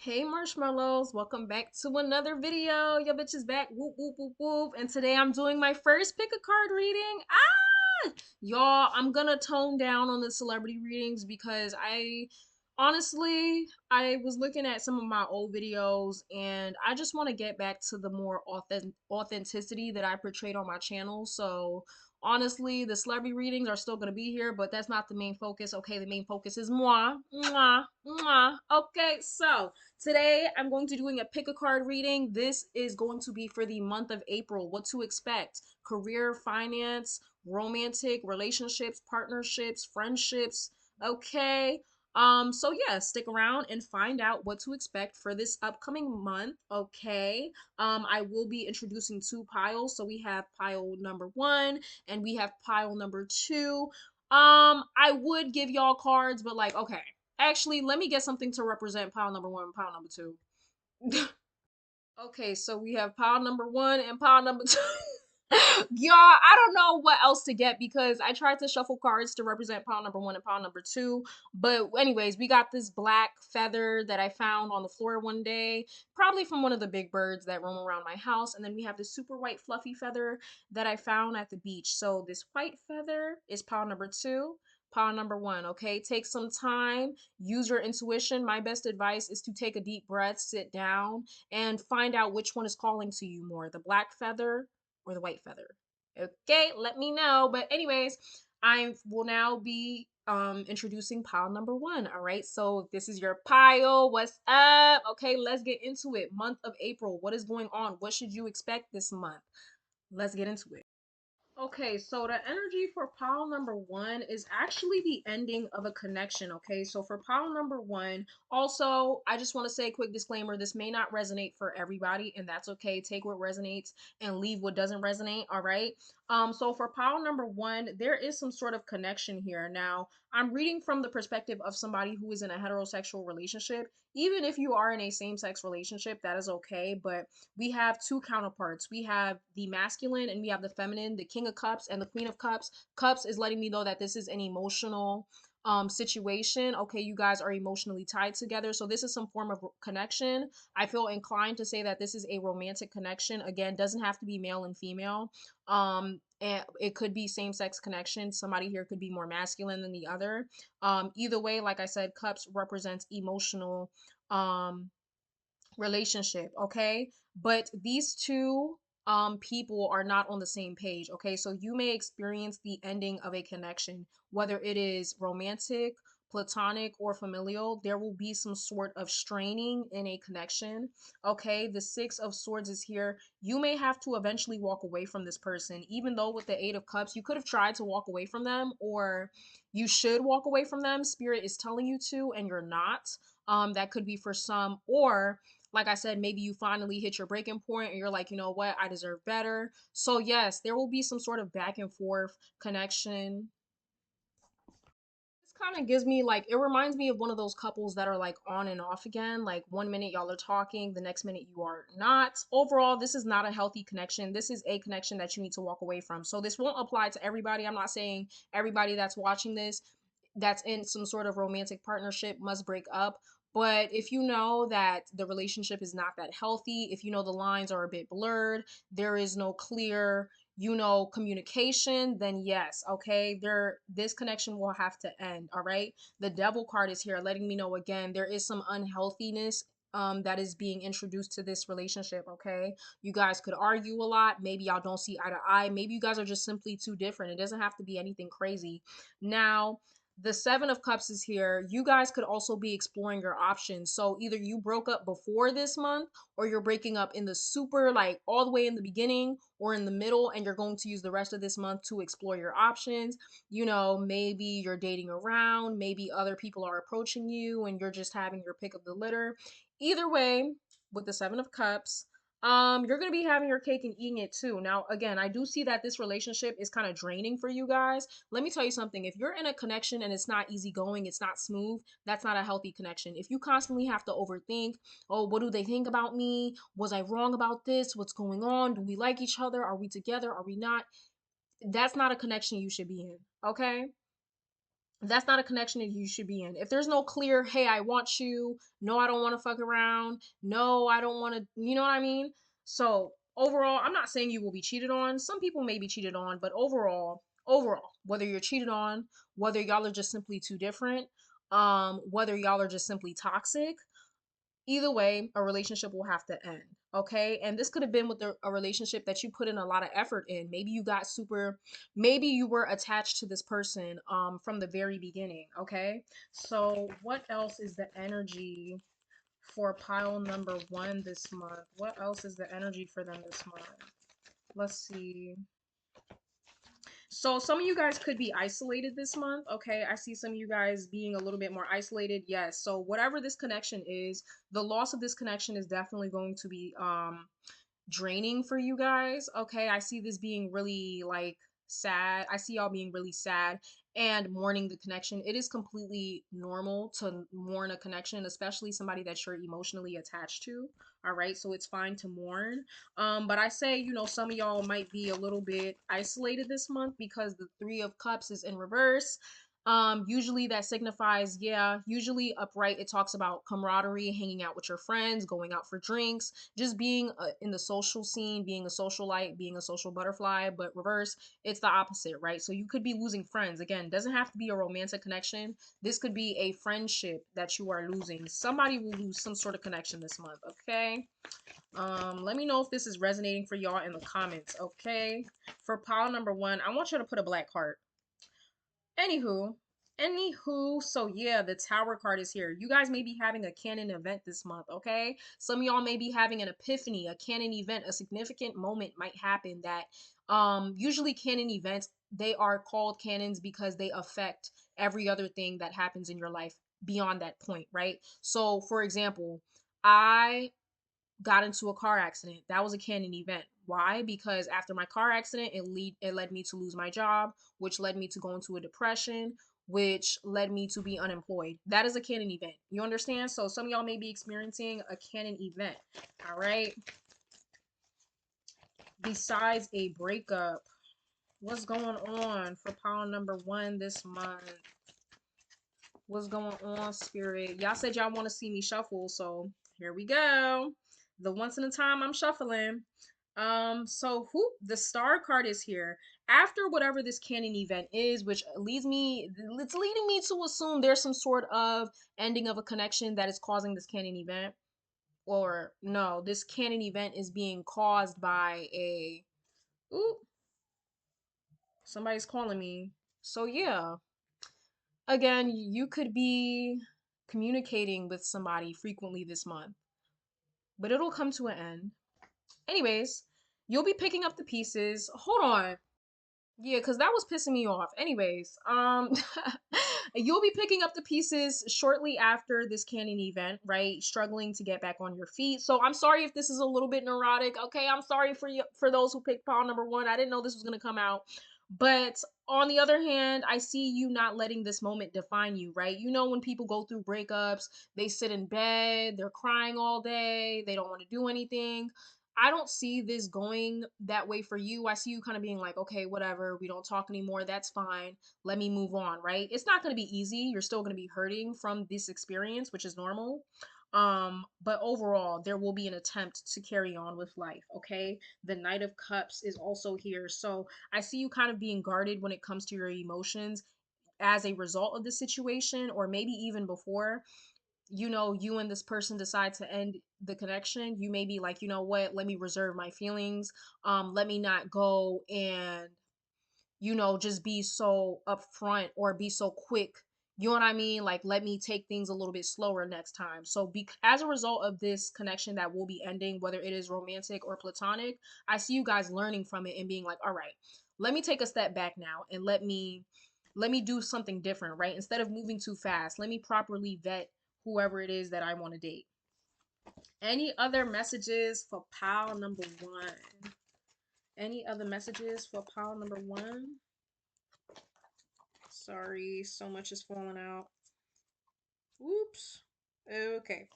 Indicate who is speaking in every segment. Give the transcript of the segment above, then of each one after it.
Speaker 1: Hey marshmallows, welcome back to another video. Your bitch is back. Whoop whoop whoop whoop. And today I'm doing my first pick a card reading. Y'all, I'm gonna tone down on the celebrity readings because I was looking at some of my old videos and I just want to get back to the more authenticity that I portrayed on my channel. So honestly, the celebrity readings are still gonna be here, but that's not the main focus. Okay, the main focus is moi, moi, moi. Okay, so today I'm going to be doing a pick a card reading. This is going to be for the month of April. What to expect: career, finance, romantic, relationships, partnerships, friendships. Okay. So yeah, stick around and find out what to expect for this upcoming month. Okay. I will be introducing two piles. So we have pile number 1 and we have pile number 2. I would give y'all cards, but like, okay. Actually, let me get something to represent pile number 1 and pile number 2. Okay, so we have pile number 1 and pile number 2. Y'all, I don't know what else to get because I tried to shuffle cards to represent pile number 1 and pile number 2. But anyways, we got this black feather that I found on the floor one day, probably from one of the big birds that roam around my house. And then we have this super white fluffy feather that I found at the beach. So this white feather is pile number 2. Pile number 1, okay? Take some time, use your intuition. My best advice is to take a deep breath, sit down, and find out which one is calling to you more, the black feather or the white feather. Okay, let me know. But anyways, I will now be introducing pile number 1. All right, so this is your pile. What's up? Okay, let's get into it. Month of April, what is going on? What should you expect this month? Let's get into it. Okay, so the energy for pile number 1 is actually the ending of a connection. Okay, so for pile number 1, also, I just want to say a quick disclaimer: this may not resonate for everybody, and that's okay. Take what resonates and leave what doesn't resonate. All right. So for pile number 1, there is some sort of connection here. Now, I'm reading from the perspective of somebody who is in a heterosexual relationship. Even if you are in a same-sex relationship, that is okay, but we have two counterparts. We have the masculine and we have the feminine, the king of cups and the queen of cups. Cups is letting me know that this is an emotional situation. Okay, you guys are emotionally tied together, so this is some form of connection. I feel inclined to say that this is a romantic connection. Again, doesn't have to be male and female. And it could be same-sex connection. Somebody here could be more masculine than the other. Either way, like I said, cups represents emotional um relationship, okay? But these two people are not on the same page, okay? So you may experience the ending of a connection, whether it is romantic, platonic, or familial. There will be some sort of straining in a connection, okay? The 6 of swords is here. You may have to eventually walk away from this person, even though with the 8 of cups you could have tried to walk away from them, or you should walk away from them. Spirit is telling you to and you're not. That could be for some, or like I said, maybe you finally hit your breaking point and you're like, you know what, I deserve better. So, yes, there will be some sort of back and forth connection. This kind of gives me like, it reminds me of one of those couples that are like on and off again. Like, one minute y'all are talking, the next minute you are not. Overall, this is not a healthy connection. This is a connection that you need to walk away from. So, this won't apply to everybody. I'm not saying everybody that's watching this that's in some sort of romantic partnership must break up. But if you know that the relationship is not that healthy, if you know the lines are a bit blurred, there is no clear, communication, then yes, okay, this connection will have to end. All right. The devil card is here letting me know again there is some unhealthiness that is being introduced to this relationship. Okay, you guys could argue a lot, maybe y'all don't see eye to eye, maybe you guys are just simply too different. It doesn't have to be anything crazy. Now, the 7 of cups is here. You guys could also be exploring your options. So either you broke up before this month, or you're breaking up in the super, like all the way in the beginning or in the middle, and you're going to use the rest of this month to explore your options. Maybe you're dating around, maybe other people are approaching you and you're just having your pick of the litter. Either way, with the 7 of cups, you're going to be having your cake and eating it too. Now, again, I do see that this relationship is kind of draining for you guys. Let me tell you something: if you're in a connection and it's not easygoing, it's not smooth, that's not a healthy connection. If you constantly have to overthink, oh, what do they think about me? Was I wrong about this? What's going on? Do we like each other? Are we together? Are we not? That's not a connection you should be in, okay? that's not a connection that you should be in. If there's no clear, hey, I want you, no, I don't want to fuck around, no, I don't want to, you know what I mean? So overall, I'm not saying you will be cheated on. Some people may be cheated on, but overall, whether you're cheated on, whether y'all are just simply too different, whether y'all are just simply toxic, either way, a relationship will have to end. Okay. And this could have been with a relationship that you put in a lot of effort in. Maybe you got super, maybe you were attached to this person from the very beginning. Okay. So, what else is the energy for pile number one this month? What else is the energy for them this month? Let's see. So some of you guys could be isolated this month. Okay, I see some of you guys being a little bit more isolated. Yes. So whatever this connection is, the loss of this connection is definitely going to be draining for you guys. Okay, I see this being really like sad. I see y'all being really sad and mourning the connection. It is completely normal to mourn a connection, especially somebody that you're emotionally attached to. All right, so it's fine to mourn. But I say, you know, some of y'all might be a little bit isolated this month because the 3 of Cups is in reverse. Usually that signifies, yeah, usually upright, it talks about camaraderie, hanging out with your friends, going out for drinks, just being in the social scene, being a socialite, being a social butterfly. But reverse, it's the opposite, right? So you could be losing friends. Again, doesn't have to be a romantic connection. This could be a friendship that you are losing. Somebody will lose some sort of connection this month. Okay. Let me know if this is resonating for y'all in the comments. Okay. For pile number one, I want you to put a black heart. Anywho, so yeah, the Tower card is here. You guys may be having a canon event this month, okay? Some of y'all may be having an epiphany, a canon event, a significant moment might happen that usually canon events, they are called canons because they affect every other thing that happens in your life beyond that point, right? So, for example, I got into a car accident. That was a canon event. Why? Because after my car accident, it led me to lose my job, which led me to go into a depression, which led me to be unemployed. That is a canon event. You understand? So some of y'all may be experiencing a canon event. All right. Besides a breakup, what's going on for pile number one this month? What's going on, spirit? Y'all said y'all want to see me shuffle, so here we go. The once in a time I'm shuffling. So who the star card is here. After whatever this canon event is, which it's leading me to assume there's some sort of ending of a connection that is causing this canon event. Or no, this canon event is being caused by a ooh, somebody's calling me. So yeah, again, you could be communicating with somebody frequently this month, but it'll come to an end. Anyways, you'll be picking up the pieces. Hold on. Yeah, because that was pissing me off. Anyways, you'll be picking up the pieces shortly after this canon event, right? Struggling to get back on your feet. So I'm sorry if this is a little bit neurotic. Okay, I'm sorry for you for those who picked pile number one. I didn't know this was gonna come out. But on the other hand, I see you not letting this moment define you, right? You know, when people go through breakups, they sit in bed, they're crying all day, they don't want to do anything. I don't see this going that way for you. I see you kind of being like, okay, whatever, we don't talk anymore. That's fine. Let me move on, right? It's not going to be easy. You're still going to be hurting from this experience, which is normal. But overall, there will be an attempt to carry on with life, okay? The Knight of Cups is also here. So I see you kind of being guarded when it comes to your emotions as a result of the situation, or maybe even before you know you and this person decide to end the connection. You may be like, you know what, let me reserve my feelings, let me not go and just be so upfront or be so quick. You know what I mean? Like, let me take things a little bit slower next time. So as a result of this connection that will be ending, whether it is romantic or platonic, I see you guys learning from it and being like, all right, let me take a step back now and let me do something different, right? Instead of moving too fast, let me properly vet whoever it is that I want to date. Any other messages for pile number one? Any other messages for pile number one? Sorry, so much is falling out. Oops. Okay,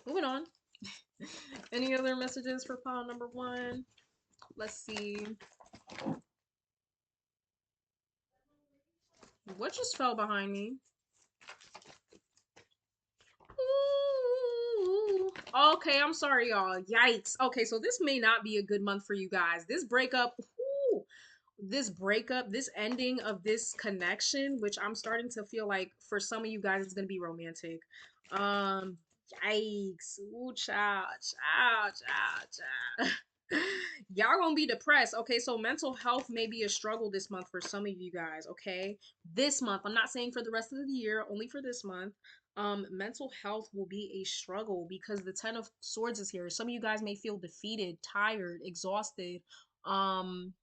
Speaker 1: moving on. Any other messages for pile number one? Let's see. What just fell behind me? Ooh. Okay, I'm sorry, y'all. Yikes. Okay, so this may not be a good month for you guys. This breakup, ooh, this breakup, this ending of this connection, which I'm starting to feel like for some of you guys it's gonna be romantic. Um, Yikes. Ooh, child, child, child, child. Y'all gonna be depressed. Okay, so mental health may be a struggle this month for some of you guys. Okay, this month. I'm not saying for the rest of the year, only for this month. Mental health will be a struggle because the Ten of Swords is here. Some of you guys may feel defeated, tired, exhausted. Um,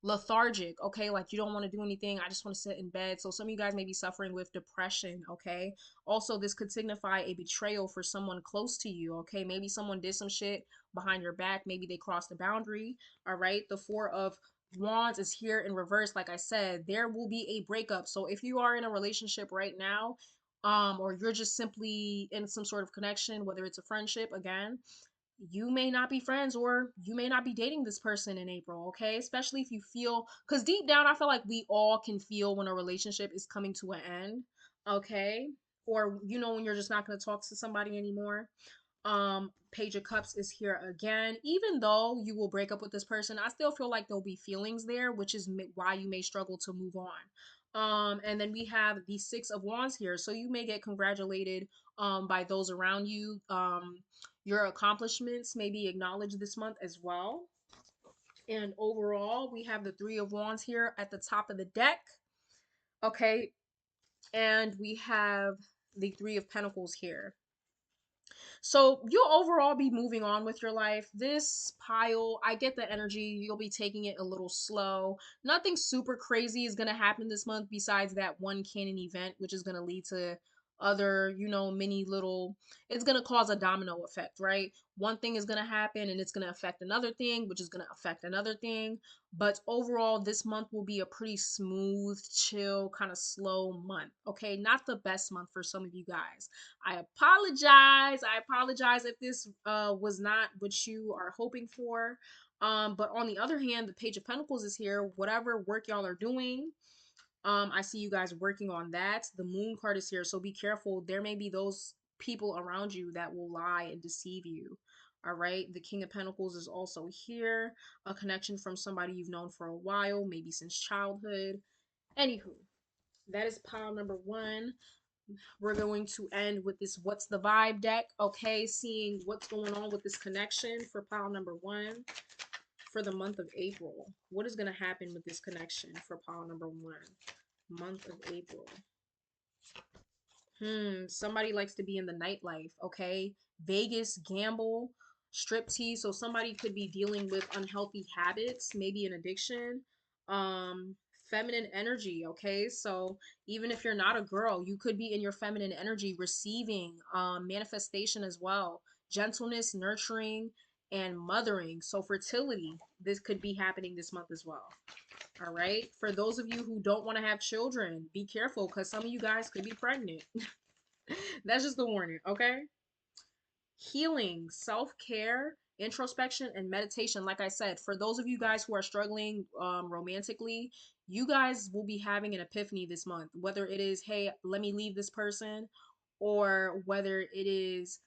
Speaker 1: lethargic, okay? Like you don't want to do anything. I just want to sit in bed. So some of you guys may be suffering with depression, okay? Also, this could signify a betrayal for someone close to you, okay? Maybe someone did some shit behind your back. Maybe they crossed the boundary, all right? The Four of Wands is here in reverse. Like I said, there will be a breakup. So if you are in a relationship right now, or you're just simply in some sort of connection, whether it's a friendship, again, you may not be friends or you may not be dating this person in April, okay? Especially if you feel, because deep down, I feel like we all can feel when a relationship is coming to an end, okay? Or, you know, when you're just not going to talk to somebody anymore. Page of Cups is here again. Even though you will break up with this person, I still feel like there'll be feelings there, which is why you may struggle to move on. And then we have the Six of Wands here, so you may get congratulated by those around you. Your accomplishments may be acknowledged this month as well. And overall, we have the Three of Wands here at the top of the deck. Okay, and we have the Three of Pentacles here. So you'll overall be moving on with your life. This pile, I get the energy. You'll be taking it a little slow. Nothing super crazy is going to happen this month besides that one canon event, which is going to lead to other, you know, many little, it's going to cause a domino effect, right? One thing is going to happen and it's going to affect another thing, which is going to affect another thing. But overall, this month will be a pretty smooth, chill, kind of slow month. Okay, not the best month for some of you guys. I apologize. I apologize if this was not what you are hoping for. But on the other hand, the Page of Pentacles is here. Whatever work y'all are doing, I see you guys working on that. The Moon card is here, so be careful. There may be those people around you that will lie and deceive you. All right. The King of Pentacles is also here. A connection from somebody you've known for a while, maybe since childhood. Anywho, that is pile number one. We're going to end with this What's the Vibe deck, okay? Seeing what's going on with this connection for pile number one for the month of April. What is going to happen with this connection for pile number one? Month of April. Somebody likes to be in the nightlife, okay? Vegas, gamble, striptease. So somebody could be dealing with unhealthy habits, maybe an addiction. Feminine energy, okay? So even if you're not a girl, you could be in your feminine energy, receiving, manifestation as well, gentleness, nurturing, and mothering. So fertility, this could be happening this month as well. All right. For those of you who don't want to have children, be careful because some of you guys could be pregnant. That's just the warning, okay? Healing, self-care, introspection, and meditation. Like I said, for those of you guys who are struggling romantically, you guys will be having an epiphany this month. Whether it is, hey, let me leave this person, or whether it is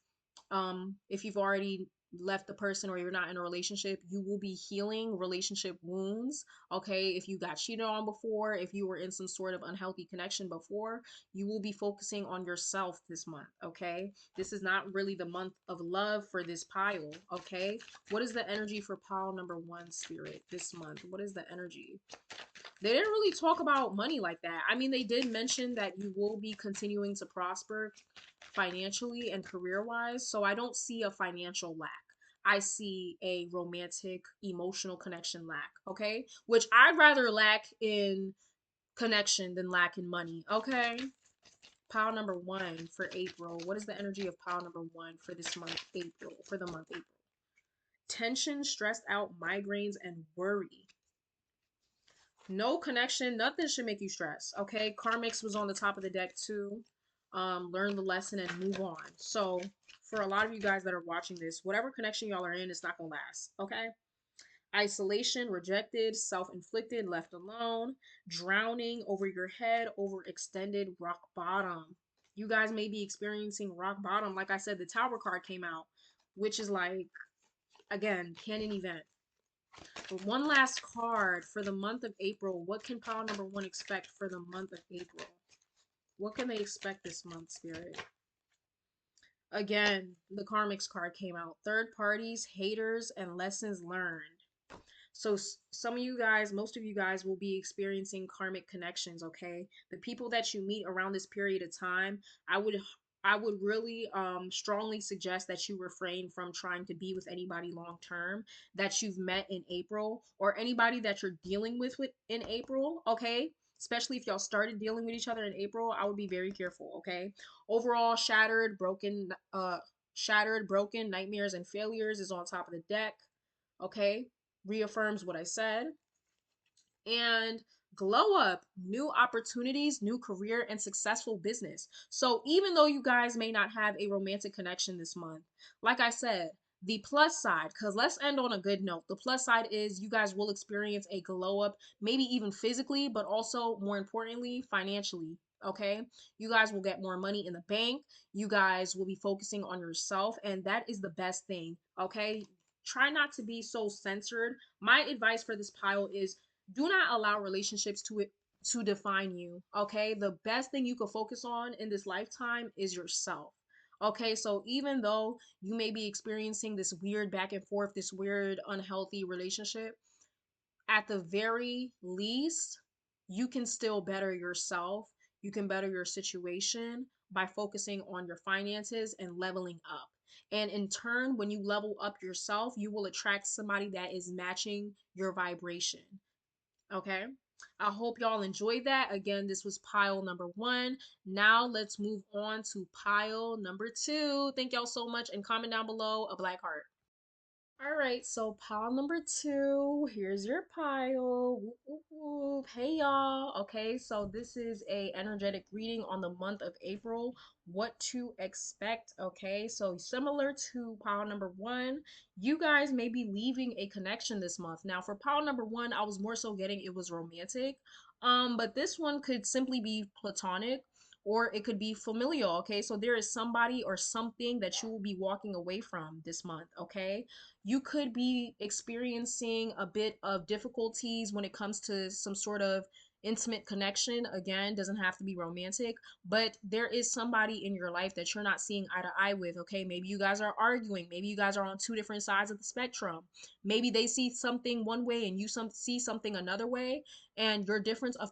Speaker 1: if you've already left the person or you're not in a relationship, you will be healing relationship wounds. Okay, if you got cheated on before, if you were in some sort of unhealthy connection before, you will be focusing on yourself this month. Okay, this is not really the month of love for this pile. Okay, what is the energy for pile number one, spirit, this month? What is the energy? They didn't really talk about money like that. I mean, they did mention that you will be continuing to prosper financially and career wise. So I don't see a financial lack. I see a romantic, emotional connection lack. Okay. Which I'd rather lack in connection than lack in money. Okay. Pile number one for April. What is the energy of pile number one for this month, April? For the month, April. Tension, stressed out, migraines, and worry. No connection, nothing should make you stress. Okay, karmics was on the top of the deck too. Learn the lesson and move on. So for a lot of you guys that are watching this, whatever connection y'all are in, it's not gonna last. Okay, Isolation, rejected, self-inflicted, left alone, drowning, over your head, overextended, rock bottom. You guys may be experiencing rock bottom. Like I said, the Tower card came out, which is like, again, canon event. But one last card for the month of April. What can pile number one expect for the month of April? What can they expect this month, Spirit? Again, the Karmics card came out. Third parties, haters, and lessons learned. So some of you guys, most of you guys will be experiencing karmic connections, okay? The people that you meet around this period of time, I would really strongly suggest that you refrain from trying to be with anybody long term that you've met in April, or anybody that you're dealing with in April, okay? Especially if y'all started dealing with each other in April, I would be very careful, okay? Overall, shattered, broken, nightmares and failures is on top of the deck, okay? Reaffirms what I said. And glow up, new opportunities, new career, and successful business. So even though you guys may not have a romantic connection this month, like I said, the plus side, because let's end on a good note. The plus side is you guys will experience a glow up, maybe even physically, but also more importantly, financially. Okay, you guys will get more money in the bank. You guys will be focusing on yourself, and that is the best thing. Okay, try not to be so censored. My advice for this pile is do not allow relationships to define you. Okay, the best thing you can focus on in this lifetime is yourself. Okay, so even though you may be experiencing this weird back and forth, this weird unhealthy relationship, at the very least, you can still better yourself. You can better your situation by focusing on your finances and leveling up. And in turn, when you level up yourself, you will attract somebody that is matching your vibration. Okay. I hope y'all enjoyed that. Again, this was pile number one. Now let's move on to pile number two. Thank y'all so much, and comment down below a black heart. All right, so pile number two, here's your pile. Whoop, whoop, whoop. Hey y'all. Okay, so this is a energetic reading on the month of April. What to expect, okay? So similar to pile number one, you guys may be leaving a connection this month. Now for pile number one, I was more so getting it was romantic. But this one could simply be platonic, or it could be familial, okay? So there is somebody or something that you will be walking away from this month, okay? You could be experiencing a bit of difficulties when it comes to some sort of intimate connection. Again, doesn't have to be romantic, but there is somebody in your life that you're not seeing eye to eye with. Okay, maybe you guys are arguing, maybe you guys are on two different sides of the spectrum, maybe they see something one way and you see something another way, and your difference of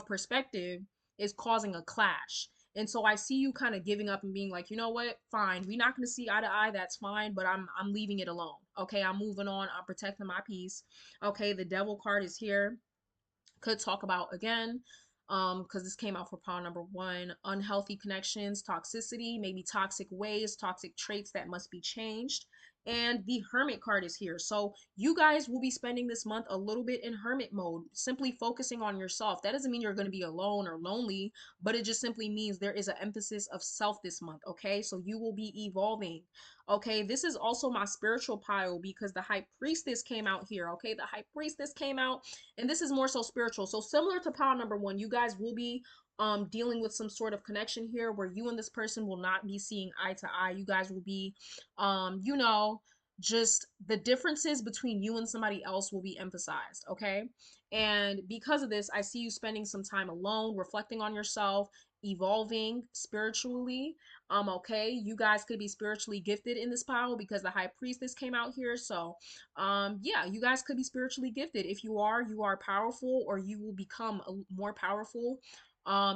Speaker 1: perspective is causing a clash. And so I see you kind of giving up and being like, you know what? Fine. We're not going to see eye to eye. That's fine, but I'm leaving it alone. Okay, I'm moving on. I'm protecting my peace. Okay, the devil card is here. Could talk about again, because this came out for pile number one, unhealthy connections, toxicity, maybe toxic ways, toxic traits that must be changed. And the hermit card is here. So you guys will be spending this month a little bit in hermit mode, simply focusing on yourself. That doesn't mean you're going to be alone or lonely, but it just simply means there is an emphasis of self this month. Okay, so you will be evolving. Okay, this is also my spiritual pile because the high priestess came out here. Okay, the high priestess came out, and this is more so spiritual. So similar to pile number one, you guys will be dealing with some sort of connection here where you and this person will not be seeing eye to eye. You guys will be just the differences between you and somebody else will be emphasized. Okay, and because of this, I see you spending some time alone, reflecting on yourself, evolving spiritually. Okay, you guys could be spiritually gifted in this pile because the high priestess came out here. So yeah, you guys could be spiritually gifted. If you are, you are powerful, or you will become more powerful,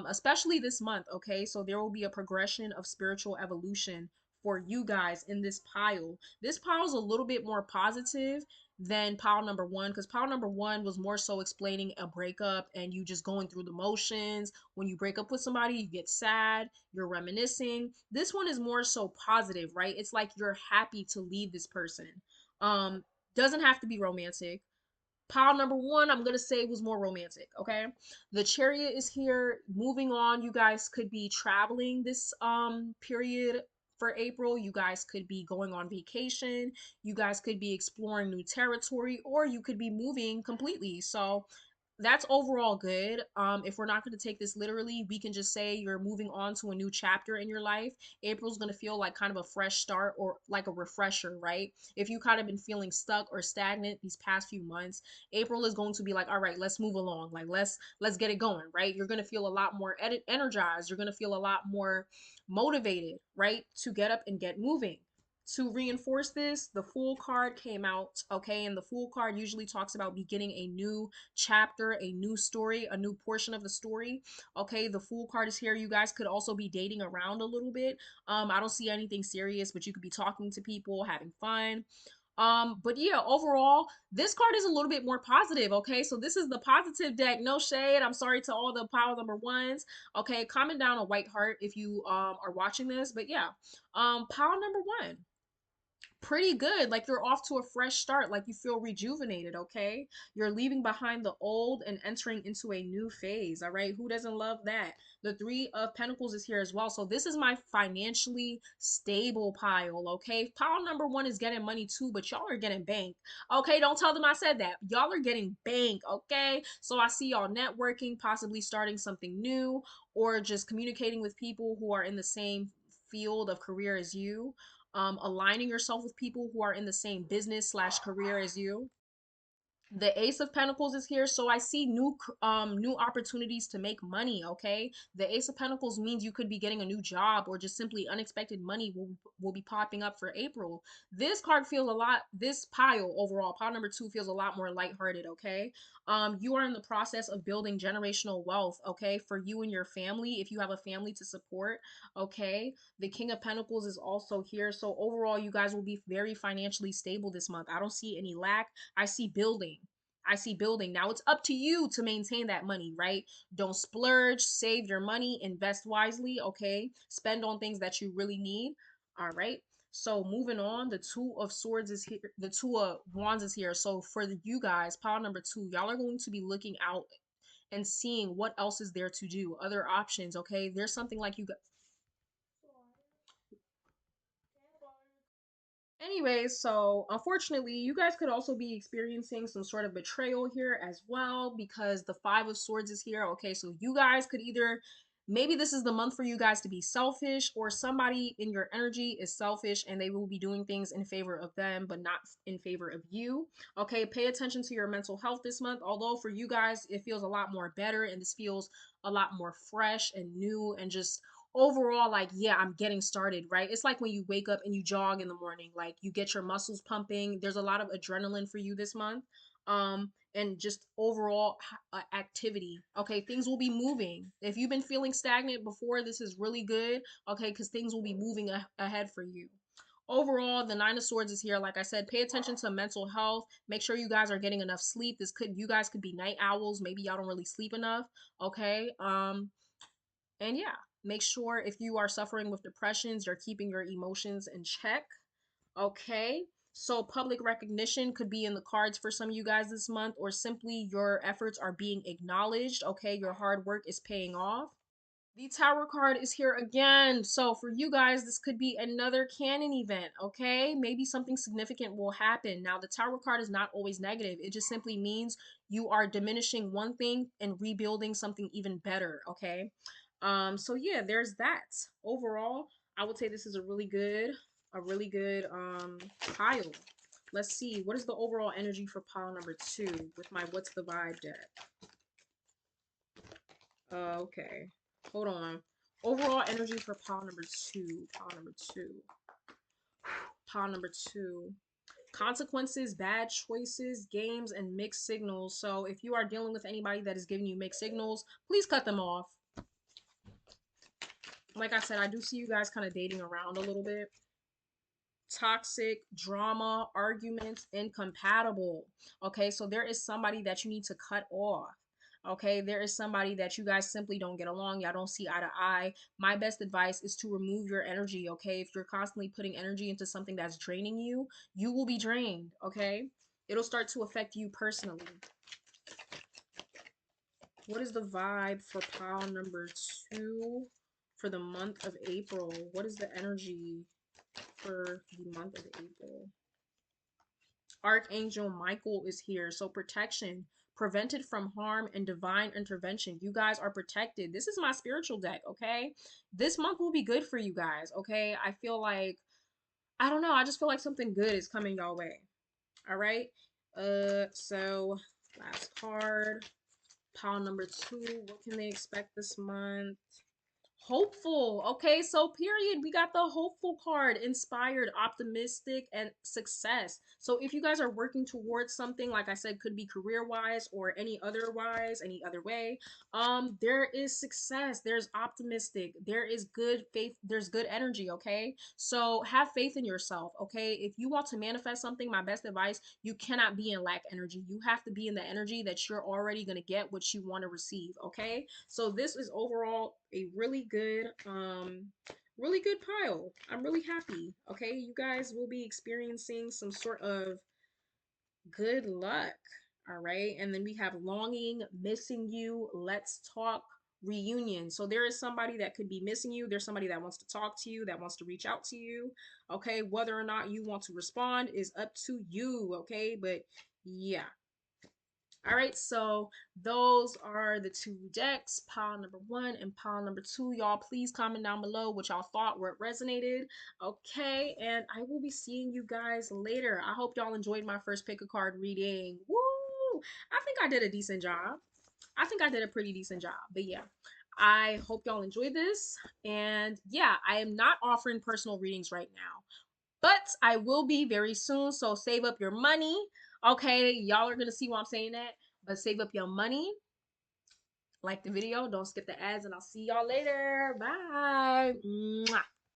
Speaker 1: especially this month. Okay, so there will be a progression of spiritual evolution for you guys in this pile. This pile is a little bit more positive than pile number one, because pile number one was more so explaining a breakup and you just going through the motions. When you break up with somebody, you get sad, you're reminiscing. This one is more so positive, right? It's like you're happy to leave this person. um doesn't have to be romantic. Pile number one, I'm gonna say, was more romantic. Okay, the chariot is here. Moving on, you guys could be traveling this period for April. You guys could be going on vacation, you guys could be exploring new territory, or you could be moving completely. So that's overall good. If we're not going to take this literally, we can just say you're moving on to a new chapter in your life. April's going to feel like kind of a fresh start or like a refresher, right? If you kind of been feeling stuck or stagnant these past few months, April is going to be like, all right, let's move along. Like let's get it going, right? You're going to feel a lot more energized. You're going to feel a lot more motivated, right? To get up and get moving. To reinforce this, the Fool card came out, okay? And the Fool card usually talks about beginning a new chapter, a new story, a new portion of the story. Okay, the Fool card is here. You guys could also be dating around a little bit. I don't see anything serious, but you could be talking to people, having fun. But yeah, overall, this card is a little bit more positive, okay? So this is the positive deck. No shade. I'm sorry to all the pile number ones. Okay, comment down a white heart if you are watching this. But yeah, pile number one, pretty good. Like you're off to a fresh start. Like you feel rejuvenated, okay? You're leaving behind the old and entering into a new phase, all right? Who doesn't love that? The Three of Pentacles is here as well. So this is my financially stable pile, okay? Pile number one is getting money too, but y'all are getting bank, okay? Don't tell them I said that. Y'all are getting bank, okay? So I see y'all networking, possibly starting something new, or just communicating with people who are in the same field of career as you, aligning yourself with people who are in the same business slash career as you. The Ace of Pentacles is here, so I see new opportunities to make money, okay? The Ace of Pentacles means you could be getting a new job, or just simply unexpected money will be popping up for April. This card feels a lot, this pile overall, pile number two, feels a lot more lighthearted, okay? You are in the process of building generational wealth, okay? For you and your family, if you have a family to support, okay? The King of Pentacles is also here, so overall you guys will be very financially stable this month. I don't see any lack. I see building. I see building. Now it's up to you to maintain that money, right? Don't splurge, save your money, invest wisely, okay? Spend on things that you really need. All right. So moving on, the Two of Swords is here. The Two of Wands is here. So for you guys, pile number two, y'all are going to be looking out and seeing what else is there to do, other options, okay? There's something like you got. Anyways, so unfortunately, you guys could also be experiencing some sort of betrayal here as well, because the Five of Swords is here. Okay, so you guys could either, maybe this is the month for you guys to be selfish, or somebody in your energy is selfish and they will be doing things in favor of them, but not in favor of you. Okay, pay attention to your mental health this month. Although for you guys, it feels a lot more better, and this feels a lot more fresh and new, and just overall, like, yeah, I'm getting started, right? It's like when you wake up and you jog in the morning, like you get your muscles pumping. There's a lot of adrenaline for you this month. And just overall activity. Okay, things will be moving. If you've been feeling stagnant before, this is really good, okay, because things will be moving ahead for you. Overall, the Nine of Swords is here. Like I said, pay attention to mental health. Make sure you guys are getting enough sleep. You guys could be night owls. Maybe y'all don't really sleep enough. Okay. And yeah, make sure if you are suffering with depressions, you're keeping your emotions in check. Okay. So public recognition could be in the cards for some of you guys this month, or simply your efforts are being acknowledged. Okay. Your hard work is paying off. The Tower card is here again. So for you guys, this could be another canon event, okay? Maybe something significant will happen. Now, the Tower card is not always negative. It just simply means you are diminishing one thing and rebuilding something even better, okay? So yeah, there's that. Overall, I would say this is a really good pile. Let's see, what is the overall energy for pile number two with my What's the Vibe deck? Okay. Hold on. Overall energy for pile number two. Pile number two. Pile number two. Consequences, bad choices, games, and mixed signals. So if you are dealing with anybody that is giving you mixed signals, please cut them off. Like I said, I do see you guys kind of dating around a little bit. Toxic, drama, arguments, incompatible. Okay, so there is somebody that you need to cut off. Okay, there is somebody that you guys simply don't get along. Y'all don't see eye to eye. My best advice is to remove your energy. Okay, if you're constantly putting energy into something that's draining you, you will be drained. Okay, it'll start to affect you personally. What is the vibe for pile number two for the month of April. What is the energy for the month of April? Archangel Michael is here. So protection, prevented from harm, and divine intervention. You guys are protected. This is my spiritual deck, okay? This month will be good for you guys, okay? I feel like, I don't know, I just feel like something good is coming your way. All right? So last card, pile number 2. What can they expect this month? Hopeful. Okay, so period. We got the hopeful card, inspired, optimistic, and success. So if you guys are working towards something, like I said, could be career wise or any other wise, any other way, there is success. There's optimistic. There is good faith. There's good energy. Okay, so have faith in yourself. Okay, if you want to manifest something, my best advice: you cannot be in lack energy. You have to be in the energy that you're already gonna get what you want to receive. Okay, so this is overall a really good pile. I'm really happy. Okay, you guys will be experiencing some sort of good luck. All right, and then we have longing, missing you, let's talk, reunion. So there is somebody that could be missing you. There's somebody that wants to talk to you, that wants to reach out to you. Okay, whether or not you want to respond is up to you. Okay, but yeah. All right, so those are the 2 decks, pile number 1 and pile number 2. Y'all, please comment down below what y'all thought, what resonated. Okay, and I will be seeing you guys later. I hope y'all enjoyed my first pick a card reading. Woo! I think I did a decent job. I think I did a pretty decent job. But yeah, I hope y'all enjoyed this. And yeah, I am not offering personal readings right now, but I will be very soon. So save up your money. Okay, y'all are gonna see why I'm saying that. But save up your money. Like the video. Don't skip the ads, and I'll see y'all later. Bye. Mwah.